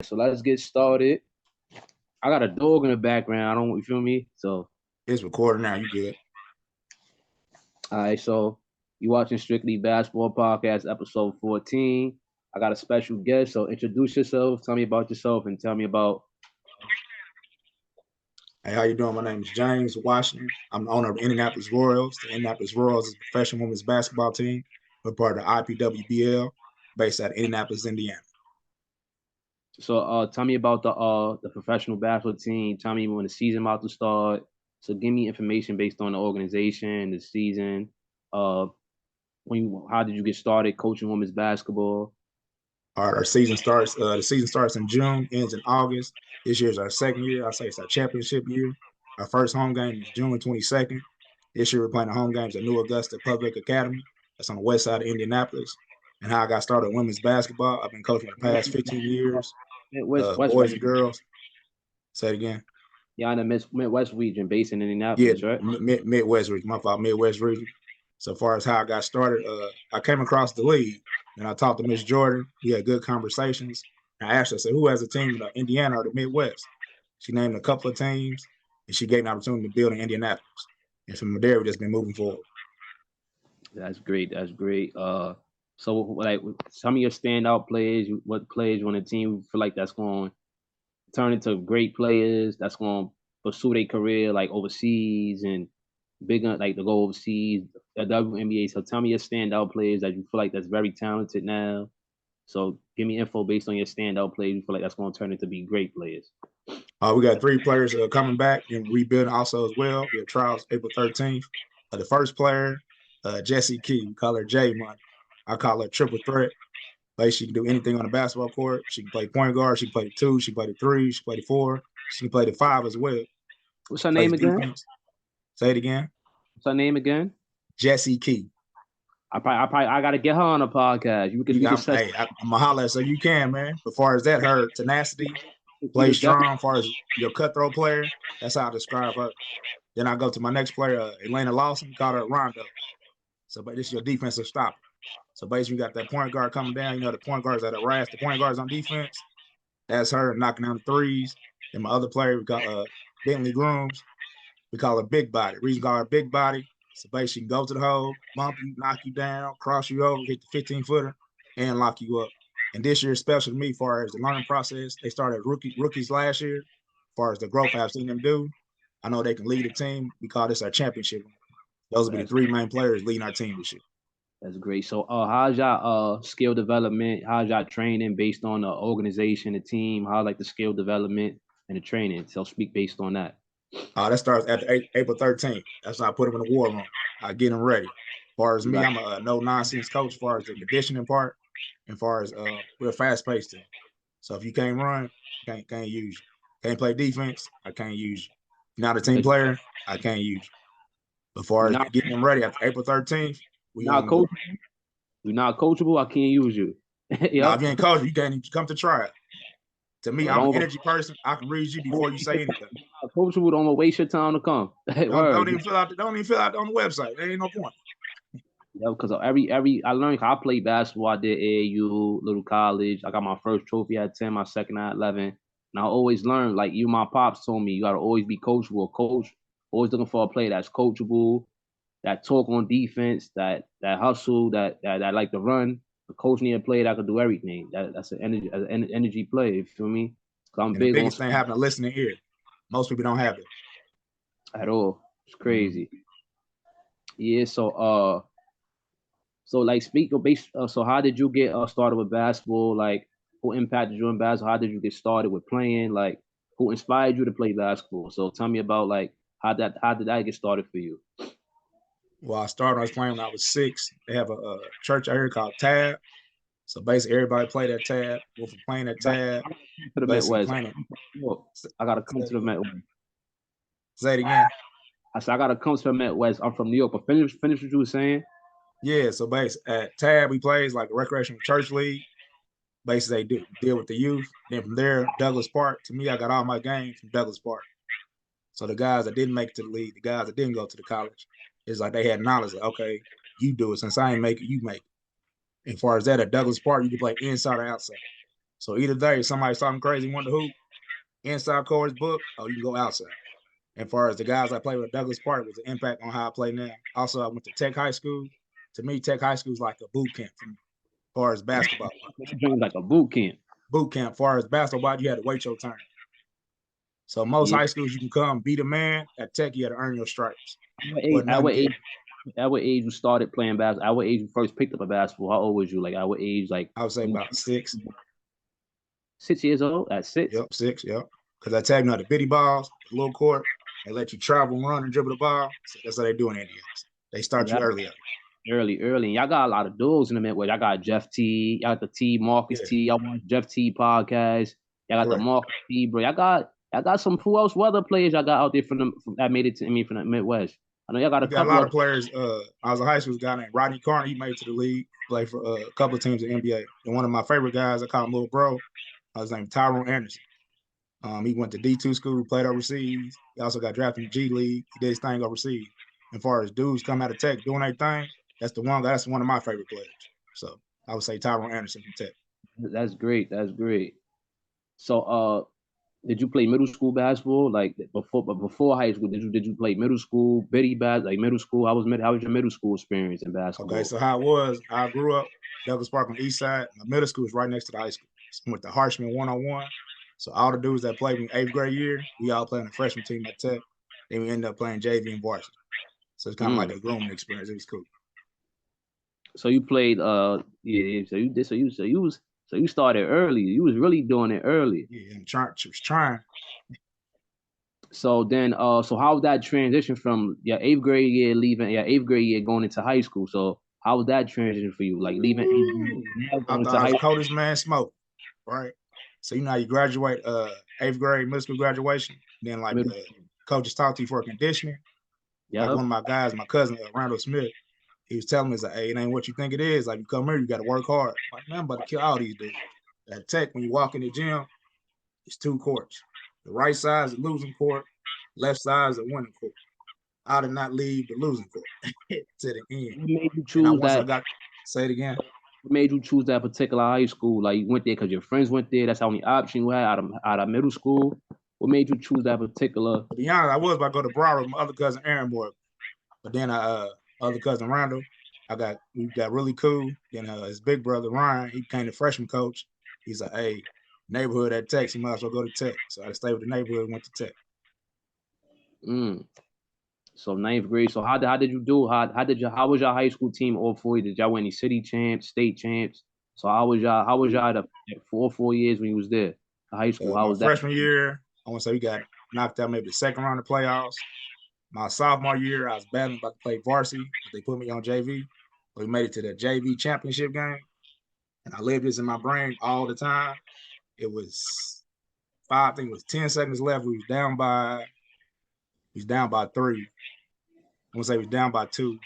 So let's get started. I got a dog in the background. I don't, you feel me? So, It's recording now. You good? all right. So you watching Strictly Basketball Podcast, episode 14. I got a special guest. So introduce yourself. Tell me about yourself, and tell me about. Hey, how you doing? My name is James Washington. I'm the owner of Indianapolis Royals. The Indianapolis Royals is a professional women's basketball team. We're part of the IPWBL, based out of Indianapolis, Indiana. So, tell me about the professional basketball team. Tell me when the season about to start. So, give me information based on the organization, the season. Uh, how did you get started coaching women's basketball? Our season starts. The season starts in June, ends in August. This year is our second year. I say it's our championship year. Our first home game is June 22nd. This year we're playing the home games at New Augusta Public Academy. That's on the west side of Indianapolis. And how I got started in women's basketball, I've been coaching for the past 15 years, West boys and region. girls. Say it again. Yeah, in the Midwest region, based in Yeah, Indianapolis, right? Midwest region. My fault, Midwest region. So far as how I got started, I came across the league and I talked to Miss Jordan. We had good conversations. I asked her, I said, who has a team in Indiana or the Midwest? She named a couple of teams and she gave me an opportunity to build in Indianapolis. And from there, we've just been moving forward. That's great. That's great. So like some of your standout players, what players on the team feel like that's going to turn into great players, that's going to pursue their career like overseas and bigger like to go overseas, the WNBA. So tell me your standout players that you feel like that's very talented now. So give me info based on your standout players. You feel like that's going to turn into be great players. We got three players coming back and rebuilding also as well. We have trials April 13th. The first player, Jessie Key, we call her J Money. I call her triple threat. Like she can do anything on the basketball court. She can play point guard. She can play the two. She can play the three. She can play the four. She can play the five as well. What's her Plays name again? defense. Say it again. What's her name again? Jessie Key. I gotta get her on a podcast. You can set. Hey, I'm a holler so you can, man. As far as that, her tenacity, You play could definitely. strong. As far as your cutthroat player, that's how I describe her. Then I go to my next player, Elena Lawson, call her Rondo. So, but this is your defensive stopper. So basically, you got that point guard coming down. You know, the point guards that harass the point guards on defense. That's her knocking down the threes. Then my other player, we got Bentley Grooms. We call her Big Body. Reason we call her Big Body. So basically, she can go to the hole, bump you, knock you down, cross you over, hit the 15-footer, and lock you up. And this year is special to me as far as the learning process. They started rookies last year. As far as the growth I've seen them do, I know they can lead a team. We call this our championship. Those will be the three main players leading our team this year. That's great. So, how's your skill development? How's your training based on the organization, the team? How like the skill development and the training? So, speak based on that. That starts after April 13th. That's when I put them in the war room. I get them ready. As far as me, I'm a no nonsense coach. As far as the conditioning part, and as far as we're a fast paced team. So if you can't run, can't use you. Can't play defense, I can't use you. You're not a team player, I can't use you. As far You're as not, getting them ready after April 13th, we you're not on board. coachable. You're not coachable. I can't use you. Now, Yep. if you ain't coach, you can't even come to try it. To me, So I'm an don't energy person. I can read you before you say anything. coachable. Don't waste your time to come. Don't Word. even fill out. Don't even fill out on the website. There ain't no point. Yeah, because every I learned. I played basketball. I did AAU, little college. I got my first trophy at 10, my second at 11. And I always learned, like you, my pops told me, you gotta always be coachable. Coach, always looking for a player that's coachable, that talk on defense, that hustle, that like to run. The coach need a player that could do everything. That's an energy player. You feel me? I'm And the big on biggest thing having a listening ear. Most people don't have it. at all. It's crazy. Mm-hmm. Yeah. So like speak of base. So how did you get started with basketball? Like who impacted you in basketball? How did you get started with playing? Like who inspired you to play basketball? So tell me about like how did that get started for you? Well, I was playing when I was 6. They have a church out here called Tab. So basically, everybody play that tab. Well, for playing that tab, To the basically Midwest. playing it. I gotta come to the Midwest. Say it again. I said I gotta come to the Midwest. I'm from New York. But finish what you were saying. Yeah, so basically at Tab, we plays like a recreational church league. Basically, they deal with the youth. Then from there, Douglas Park. To me, I got all my games from Douglas Park. So the guys that didn't make it to the league, the guys that didn't go to the college, it's like they had knowledge. Like, okay, you do it. Since I ain't make it, you make it. And as far as that, at Douglas Park, you can play inside or outside. So either day, somebody's talking crazy, want to hoop, inside court is booked, or you can go outside. And far as the guys I played with Douglas Park was an impact on how I play now. Also, I went to Tech High School. To me, Tech High School is like a boot camp for me, as far as basketball. Like a boot camp. Boot camp. As far as basketball, you had to wait your turn. So most high schools, you can come beat a man. At Tech, you had to earn your stripes. At what age you started playing basketball? At what age you first picked up a basketball? How old was you? Like at what age? Like I would say about 6. 6 years old? At 6? Yep, 6. Yep. Because I Tech, you know, the bitty balls, the little court. They let you travel, run, and dribble the ball. So that's how they do in Indiana. They start you early. Early. And y'all got a lot of dudes in the Midwest. Y'all got Jeff T. Y'all got the T. Marcus T. Y'all want Jeff T. podcast. Y'all got the Marcus T. Bro. Y'all got some. Who else? What other players y'all got out there from that made it to me from the Midwest? I know y'all got a lot of players. I was a high school guy named Rodney Carter. He made it to the league, played for a couple of teams in the NBA. And one of my favorite guys, I call him Little Bro, his name Tyrone Anderson. He went to D2 school, played overseas. He also got drafted in the G League. He did his thing overseas. And as far as dudes come out of Tech doing their thing, that's one of my favorite players. So I would say Tyrone Anderson from Tech. That's great. So did you play middle school basketball? Like before high school, did you play middle school, like middle school? How was your middle school experience in basketball? Okay, so how it was, I grew up Douglas Park on the east side. My middle school was right next to the high school. So I went to Harshman 101. So all the dudes that played in 8th grade year, we all played on the freshman team at Tech. Then we ended up playing JV and varsity. So it's kind of like a grooming experience. It was cool. So you played So you started early. You was really doing it early. Yeah, I'm trying. So then, so how was that transition from your 8th grade year going into high school? So how was that transition for you? Like leaving 8th grade, I thought I was the coldest man smoke, right? So you know how you graduate 8th grade, middle school graduation, then like coaches talk to you for conditioning. Like one of my guys, my cousin Randall Smith, he was telling me, like, hey, it ain't what you think it is. Like you come here, you got to work hard. I'm like, man, I'm about to kill all these dudes. At Tech, when you walk in the gym, it's 2 courts. The right side is the losing court, left side is the winning court. I did not leave the losing court to the end. What made you choose that? Say it again. What made you choose that particular high school? Like you went there because your friends went there. That's the only option you had out of middle school. What made you choose that particular? To be honest, I was about to go to Broward with my other cousin Aaron Moore, but then other cousin Randall, we got really cool. Then his big brother Ryan, he became the freshman coach. He's like, hey, neighborhood at Tech, you might as well go to Tech. So I stayed with the neighborhood and went to Tech. So 9th grade. So how did you do? How was your high school team all 4 years? Did y'all win any city champs, state champs? So how was y'all the 4 years when you was there? High school. How was that? Freshman year, I want to say we got knocked out maybe the second round of playoffs. My sophomore year, I was battling about to play varsity, but they put me on JV. We made it to the JV championship game, and I lived this in my brain all the time. It was 10 seconds left. We was down by 3. I'm gonna say we was down by 2.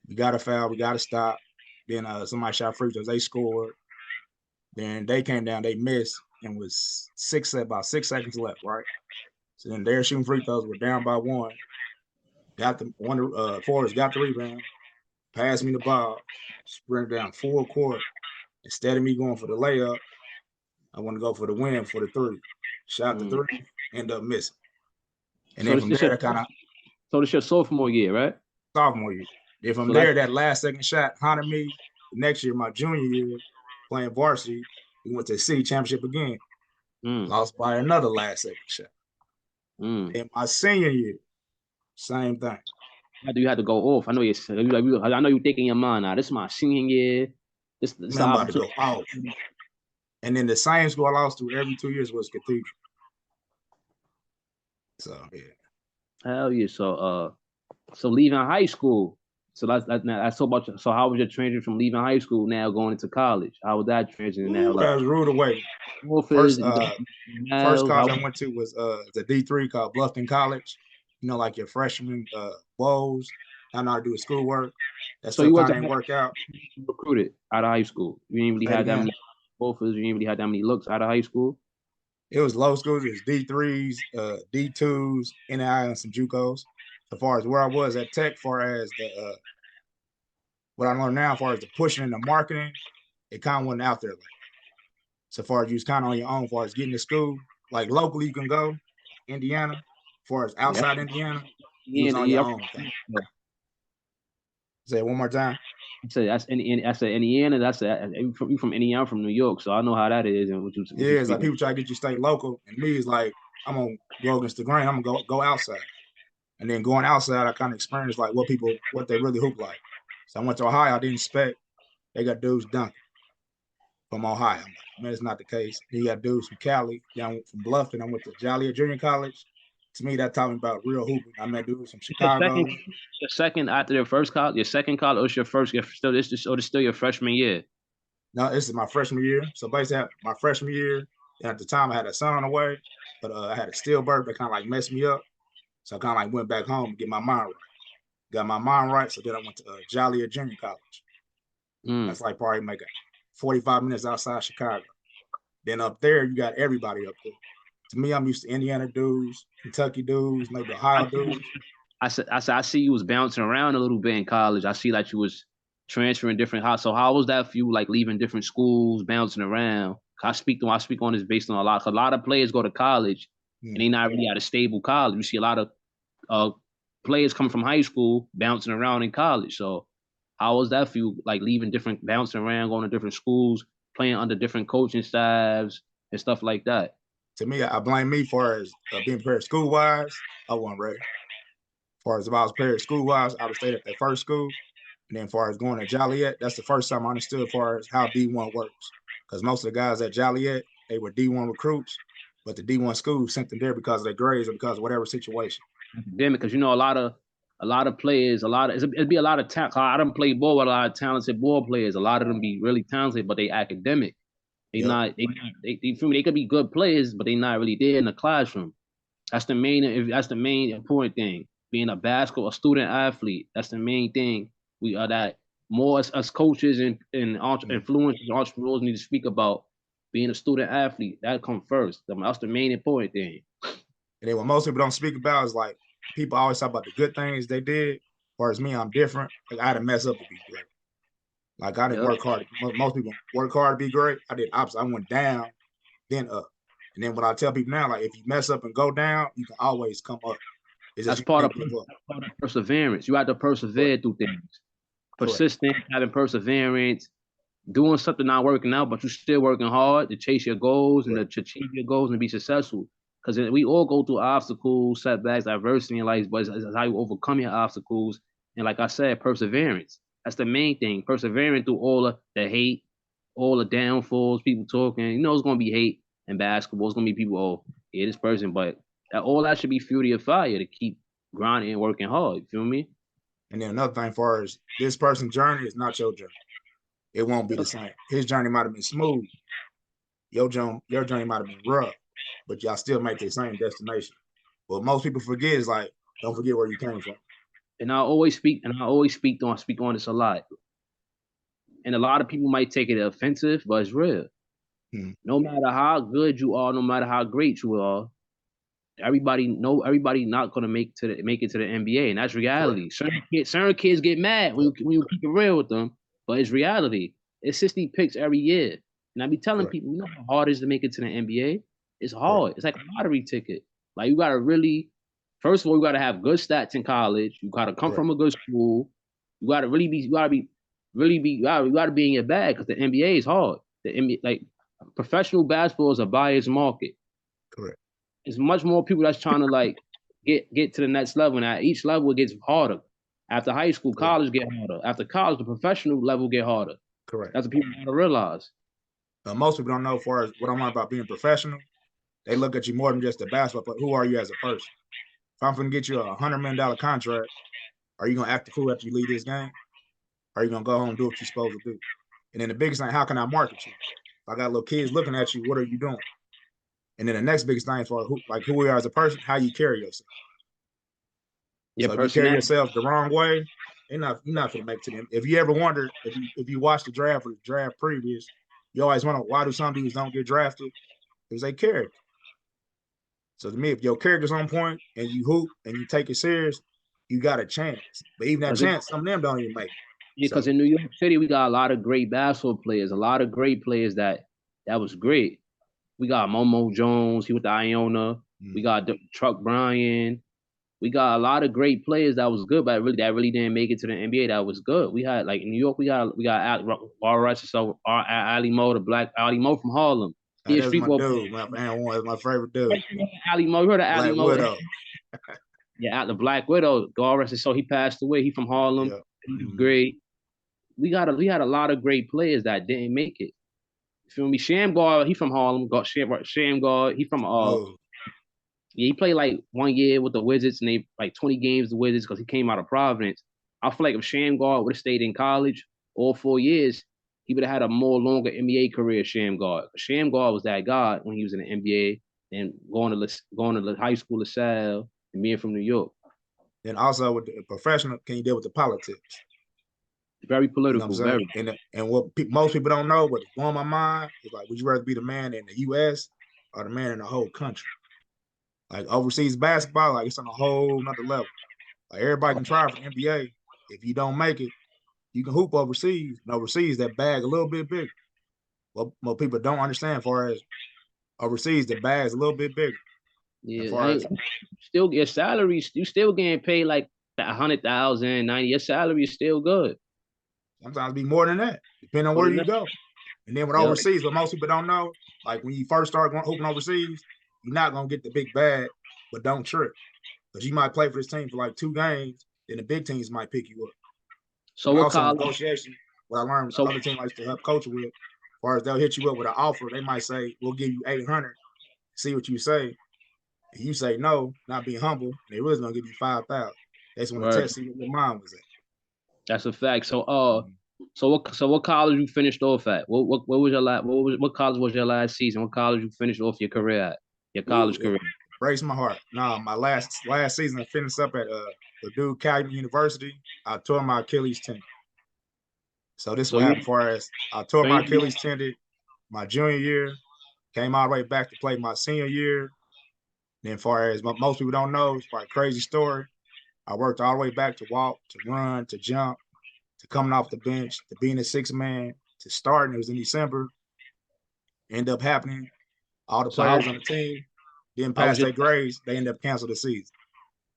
We got a foul, we got to stop. Then somebody shot free throws, they scored. Then they came down, they missed, and was about 6 seconds left, right? So then they're shooting free throws. We're down by 1. Forrest got the rebound, passed me the ball, sprint down full court. Instead of me going for the layup, I want to go for the win for the 3. Shot the 3, end up missing. And so then from there, So this your sophomore year, right? Sophomore year. Then from there, that last second shot haunted me. The next year, my junior year, playing varsity, we went to the city championship again. Lost by another last second shot. In my senior year, same thing. You had to go off. I know you're thinking in your mind now. This is my senior year. This I'm about to go off. And then the same school I lost to every 2 years was Cathedral. So yeah. Hell yeah. So leaving high school. So that's so about you. So how was your transition from leaving high school now going into college? How was that transition now? That was rude away. First college I went to was the D3 called Bluffton College. You know, like your freshman woes. I know how to do schoolwork. That stuff kind of didn't work out. Recruited out of high school. You didn't really have that many offers. You didn't really have that many looks out of high school. It was low schools. It was D3s, D2s, NAI, and some JUCOs. As far as where I was at Tech, far as the what I learned now, as far as the pushing and the marketing, it kind of wasn't out there. So far as you was kind of on your own, as far as getting to school, like locally you can go, Indiana. As far as Yeah, outside Indiana, you was yeah, on your yeah. own. Say it one more time. I said Indiana. You from Indiana, I'm from New York, so I know how that is and what you Yeah, it's like speaking. people try to get you stay local, and me is like I'm gonna go against the grain. I'm gonna go outside, and then going outside, I kind of experienced like what they really hoop like. So I went to Ohio. I didn't expect they got dudes dunking from Ohio. I'm like, man, it's not the case. Then you got dudes from Cali. Yeah, I went from Bluffton. I went to Joliet Junior College. To me, that taught me about real hooping. I met dudes from Your Chicago. second, your second after your first college, your second college, or it's your first? It's still your freshman year. No, this is my freshman year. So basically, my freshman year, and at the time I had a son on the way, but I had a stillbirth that kind of like messed me up. So I kind of like went back home to get my mind right. Got my mind right. So then I went to Joliet Junior College. Mm. That's like probably make 45 minutes outside Chicago. Then up there, you got everybody up there. To me, I'm used to Indiana dudes, Kentucky dudes, maybe Ohio dudes. I see you was bouncing around a little bit in college. I see like you was transferring different house. So how was that for you, like leaving different schools, bouncing around? I speak on this based on a lot. A lot of players go to college and they not really at a stable college. You see a lot of uh players coming from high school bouncing around in college. So how was that for you, like leaving different, bouncing around, going to different schools, playing under different coaching staffs and stuff like that? To me, I blame me for as being prepared school wise. I wasn't ready. As far as if I was prepared school wise, I would have stayed at that first school. And then, as far as going to Joliet, that's the first time I understood as far as how D1 works. Because most of the guys at Joliet, they were D1 recruits, but the D1 school sent them there because of their grades or because of whatever situation. Academic, because you know a lot of players, it'd be a lot of talent. I don't play ball with a lot of talented ball players. A lot of them be really talented, but they academic. They Yep. not they feel me. They could be good players, but they not really there in the classroom. That's the main important thing. Being a student athlete. That's the main thing. We are that more as coaches and influencers, entrepreneurs need to speak about being a student athlete. That come first. That's the main important thing. And then what most people don't speak about is like people always talk about the good things they did. Whereas me, I'm different. Like I had to mess up to be great. Like I didn't Yep. work hard. Most people work hard to be great. I did opposite. I went down, then up. And then what I tell people now, like if you mess up and go down, you can always come up. It's just That's you part can't of give up. perseverance. You have to Correct. persevere through things. Correct. Persistent, having perseverance, doing something not working out, but you're still working hard to chase your goals and Correct. to achieve your goals and be successful. Because we all go through obstacles, setbacks, adversity in life, but it's how you overcome your obstacles. And like I said, perseverance. That's the main thing. Persevering through all of the hate, all the downfalls, people talking. You know, it's going to be hate in basketball. It's going to be people, oh, yeah, this person. But all that should be fuel to your fire to keep grinding and working hard. You feel me? And then another thing, far as this person's journey is not your journey. It won't be the same. His journey might have been smooth. Your journey might have been rough, but y'all still make the same destination. What most people forget is like, don't forget where you came from. And I speak on this a lot. And a lot of people might take it offensive, but it's real. Hmm. No matter how good you are, no matter how great you are, everybody not gonna make it to the NBA, and that's Correct. reality. Certain kids get mad when you keep it real with them, but it's reality. It's 60 picks every year, and I be telling Correct. people, you know how hard it is to make it to the NBA. It's Correct. hard. It's like a lottery ticket. Like you gotta really, first of all, you gotta have good stats in college. You gotta come Correct. from a good school. You gotta be in your bag because the NBA is hard. The NBA, like professional basketball is a buyer's market. Correct. It's much more people that's trying to like get to the next level. And at each level, it gets harder. After high school, Correct. college get harder. After college, the professional level get harder. Correct. That's what people gotta realize. Most people don't know as far as what I'm learning about being professional. They look at you more than just a basketball player. Who are you as a person? If I'm going to get you $100 million contract, are you going to act the fool after you leave this game? Or are you going to go home and do what you're supposed to do? And then the biggest thing, how can I market you? If I got little kids looking at you, what are you doing? And then the next biggest thing for who we are as a person, how you carry yourself. Your So if you carry personality. yourself the wrong way, you're not going to make it to them. If you ever wonder, if you watch the draft or the draft previous, you always wonder why do some dudes don't get drafted? Because they character. So to me, if your character's on point and you hoop and you take it serious, you got a chance. But even that chance, some of them don't even make it. Because So in New York City, we got a lot of great basketball players, a lot of great players that That was great. We got Momo Jones. He with the Iona. We Mm. got Chuck Bryan. We got a lot of great players that was good, but really didn't make it to the NBA. That was good. We had like in New York, we got so Ali Mo, the black Ali Mo from Harlem. He a That was street my ball dude. My man, one was my favorite dude. Ali Mo. You heard of Ali Black Mo? Widow. Yeah, out the Black Widow. God rest his soul. He passed away. He from Harlem. Yeah. He was Mm. great. We had a lot of great players that didn't make it. You feel me? Shamgar, he from Harlem. Got Shamgar, he from No. yeah, he played like 1 year with the Wizards and they like 20 games the Wizards because he came out of Providence. I feel like if Shamgar would have stayed in college all 4 years, he would have had a more longer NBA career. Shamgar was that guy when he was in the NBA and going to high school LaSalle and being from New York. And also with the professional, can you deal with the politics? Very You know what political, I'm very. saying? And what most people don't know, what's blowing my mind is like, would you rather be the man in the U.S. or the man in the whole country? Like overseas basketball, like it's on a whole nother level. Like everybody can try for the NBA. If you don't make it, you can hoop overseas. And overseas, that bag a little bit bigger. What people don't understand, as far as overseas, the bag's a little bit bigger. As Yeah, far as still your salaries, you still getting paid like 100,000, 90. Your salary is still good. sometimes be more than that, depending on More where than you that. go. And then with Yep. overseas, what most people don't know, like when you first start going hooping overseas, you're not gonna get the big bag, but don't trip. Because you might play for this team for like 2 games, then the big teams might pick you up. So And what also college? negotiation, what I learned with the So other team I used to help coach with, as far as they'll hit you up with an offer, they might say, we'll give you 800, see what you say. And you say no, not being humble, and they really gonna give you 5,000. That's when the word, test see what your mind was at. that's a fact. So Mhm. what college you finished off at? What was your last what college was your last season? What college you finished off your career at? Your Ooh, college career. breaks my heart. No, my last season I finished up at Purdue Calumet University. I tore my Achilles tendon. So this is So what you happened. For as I tore so my you Achilles tendon my junior year, came all the way back to play my senior year. Then, far as most people don't know, it's quite a crazy story. I worked all the way back to walk, to run, to jump, to coming off the bench, to being a 6 man, to starting. It was in December. Ended up happening. All the so how players on the team didn't how was pass your their grades. They ended up canceling the season.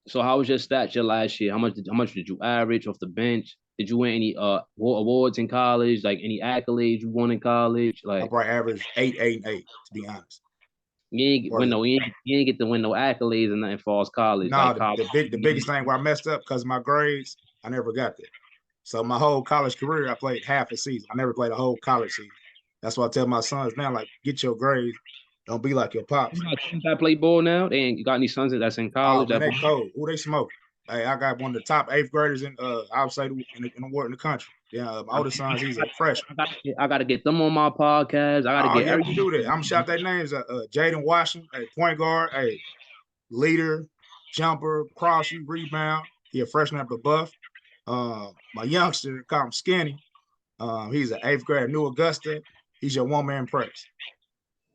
so how was your stats your last year? How much did you average off the bench? Did you win any awards in college? Like any accolades you won in college? I Like probably averaged 8, 8, and 8, to be honest. Or you ain't get to win no accolades and nothing for college, no, like college. the biggest thing where I messed up because of my grades, I never got there. So my whole college career, I played half a season. I never played a whole college season. That's why I tell my sons now, like, get your grades. Don't be like your pops. You got sons that play ball now? They ain't got any sons that's in Oh college man, that they cold. Who they smoking? Hey, I got one of the top eighth graders in I would say in the world in the country. Yeah, my oldest son's he's a freshman. I gotta get them on my podcast. I gotta Oh get yeah, we can everything. do that. I'm gonna shout their names. Jaden Washington, hey, point guard, hey, leader, jumper, cross you, rebound. He a freshman at the Buff. My youngster, call him Skinny. He's an eighth grade at New Augusta. He's your 1 man press.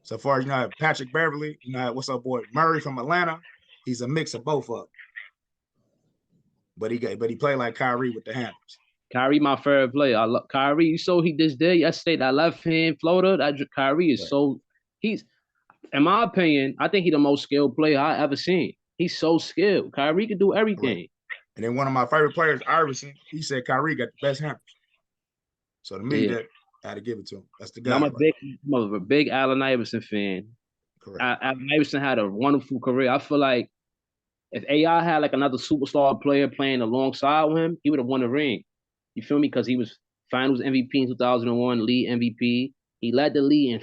So far as you know, Patrick Beverly, you know what's up, boy Murray from Atlanta. He's a mix of both of them. But he played like Kyrie with the handles. Kyrie, my favorite player. I love Kyrie. You saw he just did yesterday. That left hand floater. Kyrie is Right. so he's in my opinion, I think he's the most skilled player I ever seen. He's so skilled. Kyrie can do Correct. everything. And then one of my favorite players, Iverson, he said Kyrie got the best handles. So to me, Yeah. that I had to give it to him. That's the And guy, right? I'm a big Allen Iverson fan. Correct. Allen Iverson had a wonderful career. I feel like if AI had like another superstar player playing alongside with him, he would have won the ring. You feel me? Because he was Finals MVP in 2001, league MVP. He led the league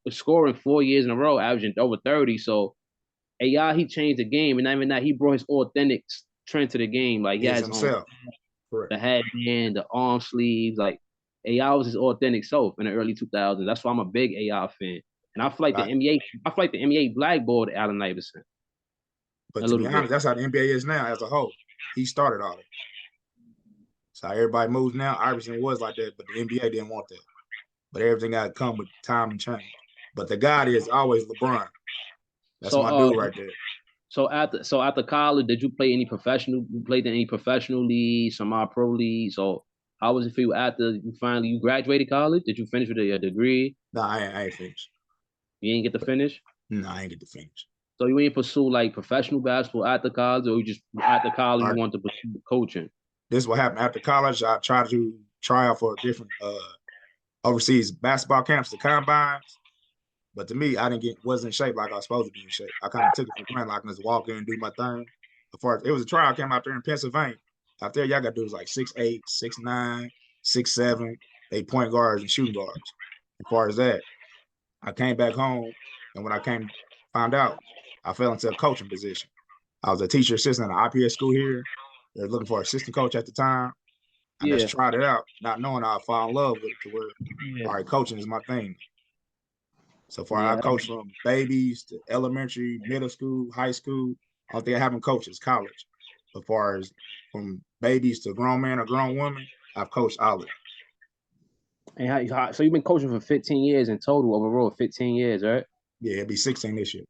in scoring 4 years in a row, averaging over 30. So AI, he changed the game, and not even that, he brought his authentic trend to the game. Like he He is has himself. Correct. the headband, the arm sleeves. Like AI was his authentic self in the early 2000s. That's why I'm a big AI fan. And I feel like the But, NBA, I feel like the NBA blackballed Allen Iverson but a to be little bit. honest, that's how the NBA is now as a whole. He started all it. So everybody moves now. Iverson was like that, but the NBA didn't want that. But everything got to come with time and change. But the God is always LeBron. That's So my dude right there. after college, did you play any professional? You played in any professional leagues, some pro leagues, or How was it for you after you graduated college? Did you finish with your degree? No, I ain't finished. You didn't get to finish? No, I ain't get to finish. So you ain't pursue like professional basketball after college, or you just after college All you right. want to pursue coaching? This is what happened after college. I tried to try out for different overseas basketball camps, the combines. But to me, I didn't wasn't in shape like I was supposed to be in shape. I kind of took it for granted, like I can just walk in and do my thing. As far as it was a trial camp out there in Pennsylvania. Out there, y'all got dudes like 6'8", 6'9", 6'7", they point guards and shooting guards. As far as that, I came back home, and when I found out, I fell into a coaching position. I was a teacher assistant at an IPS school here. They were looking for an assistant coach at the time. I just Yeah, tried it out, not knowing I'd fall in love with it to where, yeah, all right, coaching is my thing. So far, I yeah. coach from babies to elementary, middle school, high school. I don't think I haven't coached is college. As far as from babies to grown man or grown woman, I've coached all of it. And so you've been coaching for 15 years in total overall, 15 years, right? Yeah, it'll be 16 this year.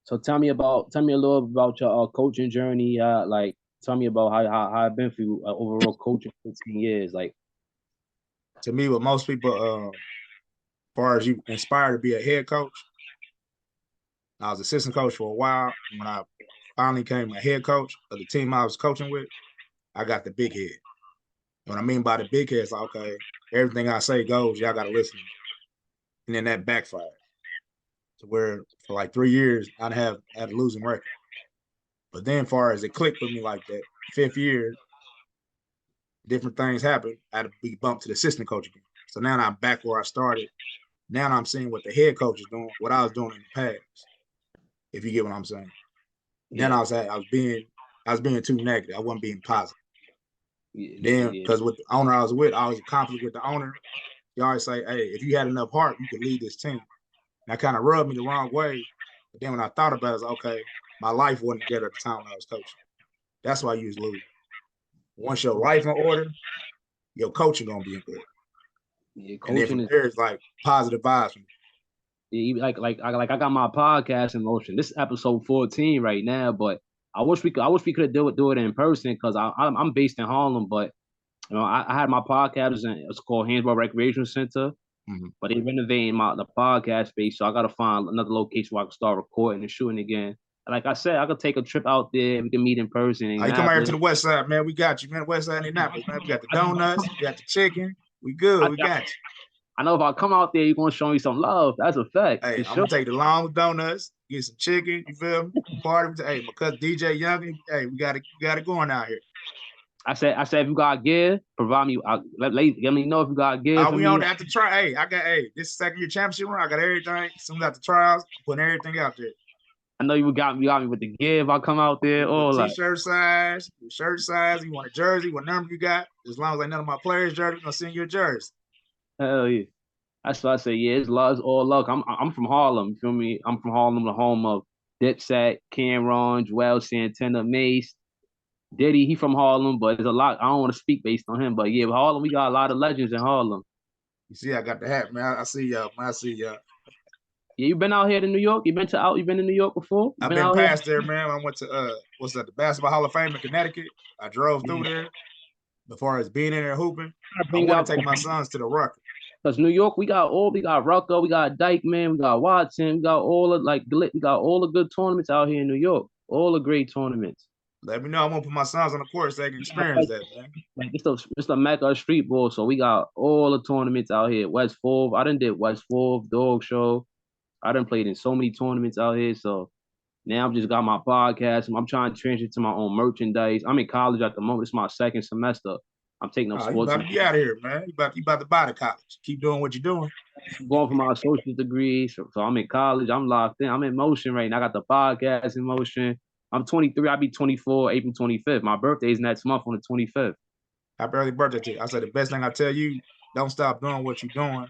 So tell me a little about your coaching journey. Like tell me about how it been for you overall coaching 15 years. Like To me, what most people, as far as you inspired to be a head coach, I was assistant coach for a while. When I finally became a head coach of the team I was coaching with, I got the big head. What I mean by the big head is like, okay, everything I say goes, y'all got to listen. And then that backfired to where for like 3 years, I'd have had a losing record. But then, far as it clicked with me like that, 5th year, different things happened. I had to be bumped to the assistant coach again. So now I'm back where I started. Now I'm seeing what the head coach is doing, what I was doing in the past. If you get what I'm saying. Then yeah, I was being too negative. I wasn't being positive. yeah, Then yeah, because with the owner I was in conflict with the owner. He always say, "Hey, if you had enough heart, you could lead this team." And that kind of rubbed me the wrong way. But then when I thought about it, I was like, okay, my life wasn't together at the time when I was coaching. That's why you was losing. Once your life in order, your coaching gonna be in order. yeah. And then Coaching from is there, it's like positive vibes. I got my podcast in motion. This is episode 14 right now, but I wish we could do it in person because I'm based in Harlem, but you know I had my podcast and it's called Hansborough Recreation Center, Mm-hmm. but they renovating the podcast space, so I gotta find another location where I can start recording and shooting again. And like I said, I could take a trip out there. We can meet in person in You come out here to Indianapolis. the west side, man. We got you, man. West side of Indianapolis, man. We got the donuts, we got the chicken. We good. I, We got you. I know if I come out there, you're gonna show me some love. That's a fact Hey, for I'm sure. gonna take the long donuts, get some chicken. You feel me? Party. Hey, my cousin DJ Young. Hey, we got it going out here. I said, if you got gear, provide me. Let me know if you got gear for We me. on after try. Hey, I got this 2nd year championship run. I got everything. Soon as after trials, I'm putting everything out there. I know you got me with the gear if I come out there. With Or like, t-shirt size, shirt size. You want a jersey? What number you got? As long as ain't none of my players' jersey, we're gonna send you a jersey. hell yeah. That's what I say. Yeah, it's love, it's all luck. I'm from Harlem. You feel me? I'm from Harlem, the home of Dipset, Cameron, Joel Santana, Mace, Diddy. He from Harlem, but there's a lot. I don't want to speak based on him, but yeah, Harlem, we got a lot of legends in Harlem. You see, I got the hat, man. I see y'all. I see y'all. Yeah, you been out here to New York? You been in New York before? You I've been been out here? past there, man. I went to what's that? The Basketball Hall of Fame in Connecticut. I drove through there before I was being in there hooping. I I bring want out to take my sons to the Rucker. because New York, we got Rucker, we got Dykeman, we got Watson, we got all of we got all the good tournaments out here in New York. All the great tournaments. Let me know. I want to put my sons on the court so they can experience that, man. Like it's the Mecca of street ball. So we got all the tournaments out here. West Fourth. I done did West Fourth, Dog Show. I done played in so many tournaments out here. So now I've just got my podcast. I'm trying to transition to my own merchandise. I'm in college at the moment. It's my second semester. I'm taking up Oh, you sports. about to be out of here, man. You about to buy the college. Keep doing what you're doing. I'm going for my associate degree. So I'm in college. I'm locked in. I'm in motion right now. I got the podcast in motion. I'm 23. I'll be 24 April 25th. My birthday is next month on the 25th. Happy early birthday to you. I said the best thing I tell you, don't stop doing what you're doing.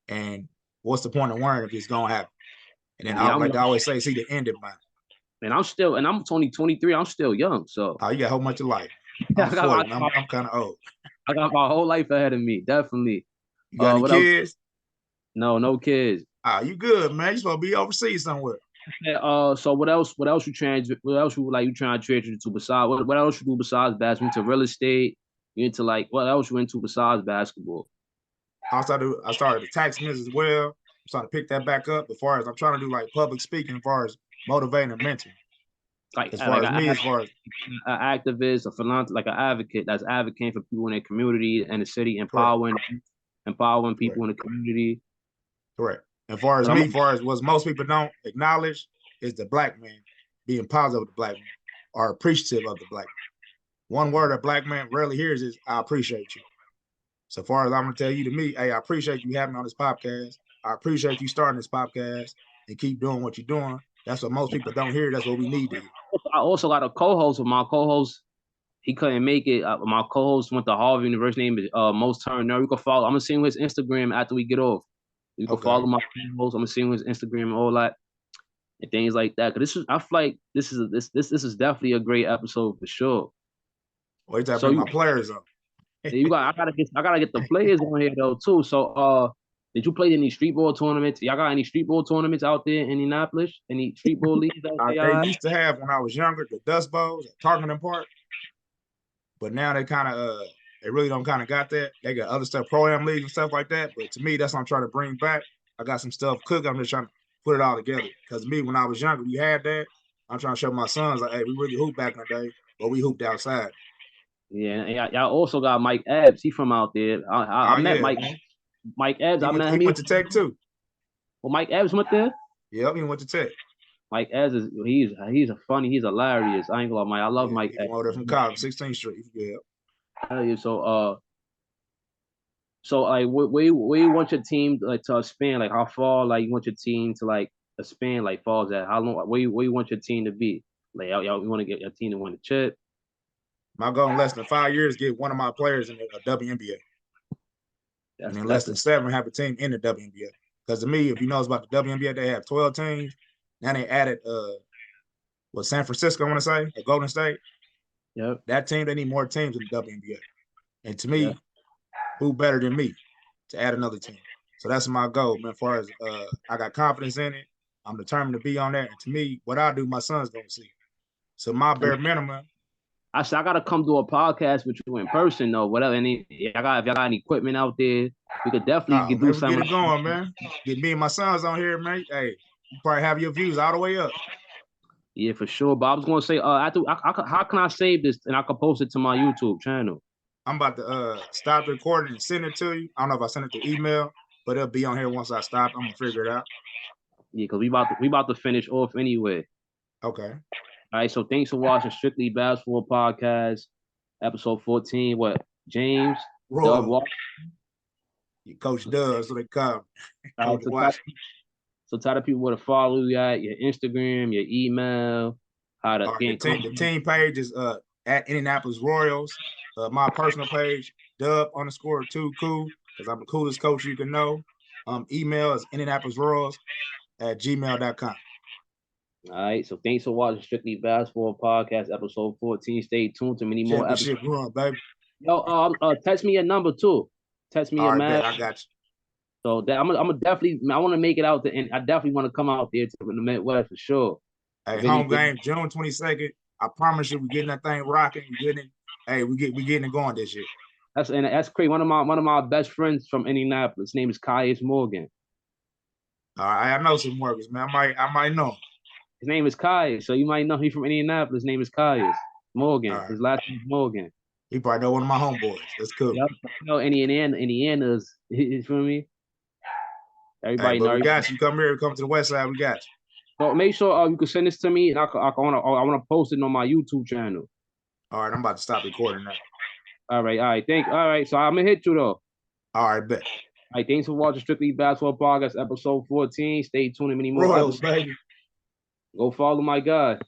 And what's the point of worrying if it's gonna happen? And then I Yeah, like I always say, see the end in mind. and I'm only 23. I'm still young. So Oh, you got a whole bunch of life. I I'm got, 40. I'm kind of old. I got my whole life ahead of me. Definitely. You got any What else? kids? No kids. You good, man. You supposed to be overseas somewhere. So what else? What else you trying to transfer to besides what else you do besides basketball to real estate? You into like what else you into besides basketball? I started the tax business as well. I'm starting to pick that back up. As far as I'm trying to do like public speaking, as far as motivating and mentoring. Like As far like as me, as far as an activist, a philanthropist, like an advocate that's advocating for people in their community and the city, correct, empowering people correct, in the community. correct. As far as me, as far as what most people don't acknowledge is the black man being positive of the black man or appreciative of the black man. One word a black man rarely hears is "I appreciate you." So far as I'm gonna tell you to me, hey, I appreciate you having me on this podcast. I appreciate you starting this podcast and keep doing what you're doing. That's what most people don't hear. That's what we need to hear. I also got a co-host with my co-host. He couldn't make it. My co-host went to Harvard University. Name is Most Turner. You can follow. I'm gonna send him his Instagram after we get off. You can Okay. follow my co-host. I'm gonna send him his Instagram and all that and things like that. Cause I feel like this is definitely a great episode for sure. Well, you gotta So bring my players up. I gotta get the players on here though too. So did you play any street ball tournaments? Y'all got any street ball tournaments out there in Indianapolis? Any street ball leagues out there? They used to have when I was younger the Dust Bowls at Targeting Park, but now they kind of they really don't kind of got that. They got other stuff, pro-am leagues and stuff like that. But to me, that's what I'm trying to bring back. I got some stuff cooking. I'm just trying to put it all together. Because me, when I was younger, we had that. I'm trying to show my sons like, hey, we really hooped back in the day, but we hooped outside. Yeah, and y'all also got Mike Ebbs. He from out there. I met Yeah, Mike. man. Mike Ebbs. He went to Tech too. Well, Mike Ebbs went there. Yep, he went to Tech. Mike Ebbs is he's a funny. He's hilarious. I ain't gonna lie, Mike. I love Yeah, Mike he Ebbs. came over there from college, 16th Street. Yeah. Hell yeah. So like, where you want your team like to expand? Like, how far like you want your team to like expand? Like, far as that? How long? Where you want your team to be? Like, y'all you want to get your team to win the chip? My goal in less than 5 years get one of my players in the WNBA. And in less than 7, have a team in the WNBA. Because to me, if you know about the WNBA, they have 12 teams. Now they added San Francisco, I want to say, or Golden State. Yep. That team, they need more teams in the WNBA. And to me, Yep. who better than me to add another team? So that's my goal, man. As far as I got confidence in it, I'm determined to be on that. And to me, what I do, my son's gonna see. So my bare minimum. I gotta come do a podcast with you in person though. Whatever. If y'all got any equipment out there, we could definitely do something. Get it going, man. Get me and my sons on here, man. Hey, you probably have your views all the way up. Yeah, for sure. But I was gonna say, how can I save this and I can post it to my YouTube channel? I'm about to stop the recording and send it to you. I don't know if I send it through email, but it'll be on here once I stop. I'm gonna figure it out. Yeah, because we about to finish off anyway. Okay. All right, so thanks for watching Strictly Basketball Podcast, episode 14. What, James? Royal. Your Coach Dub, so they come. Coach Washington. So tell the people where to follow you at, your Instagram, your email, how to get the team page is at Indianapolis Royals. My personal page, Dub_2 cool, because I'm the coolest coach you can know. Email is IndianapolisRoyals@gmail.com. All right, so thanks for watching Strictly Basketball Podcast, episode 14. Stay tuned to many more episodes. Run, baby. Yo, text me your number too. Text me your man. I got you. So that I'm definitely, I want to make it out there, and I definitely want to come out there to the Midwest for sure. Hey, home game June 22nd. I promise you, we're getting that thing rocking. We getting it going this year. That's crazy. One of my best friends from Indianapolis. His name is Caius Morgan. All right, I know some Morgans, man. I might know him. His name is Caius, so you might know he's from Indianapolis. His name is Caius Morgan. Right. His last name is Morgan. He probably know one of my homeboys. That's cool. Yep. You know, Indiana's. You feel me? Everybody knows. We got you. Come here. Come to the West Side. We got you. So make sure you can send this to me, and I want to post it on my YouTube channel. All right, I'm about to stop recording now. All right. All right. So I'm gonna hit you though. All right, bet. All right. Thanks for watching Strictly Basketball Podcast, episode 14. Stay tuned in many more Royals, baby. Go follow my guy.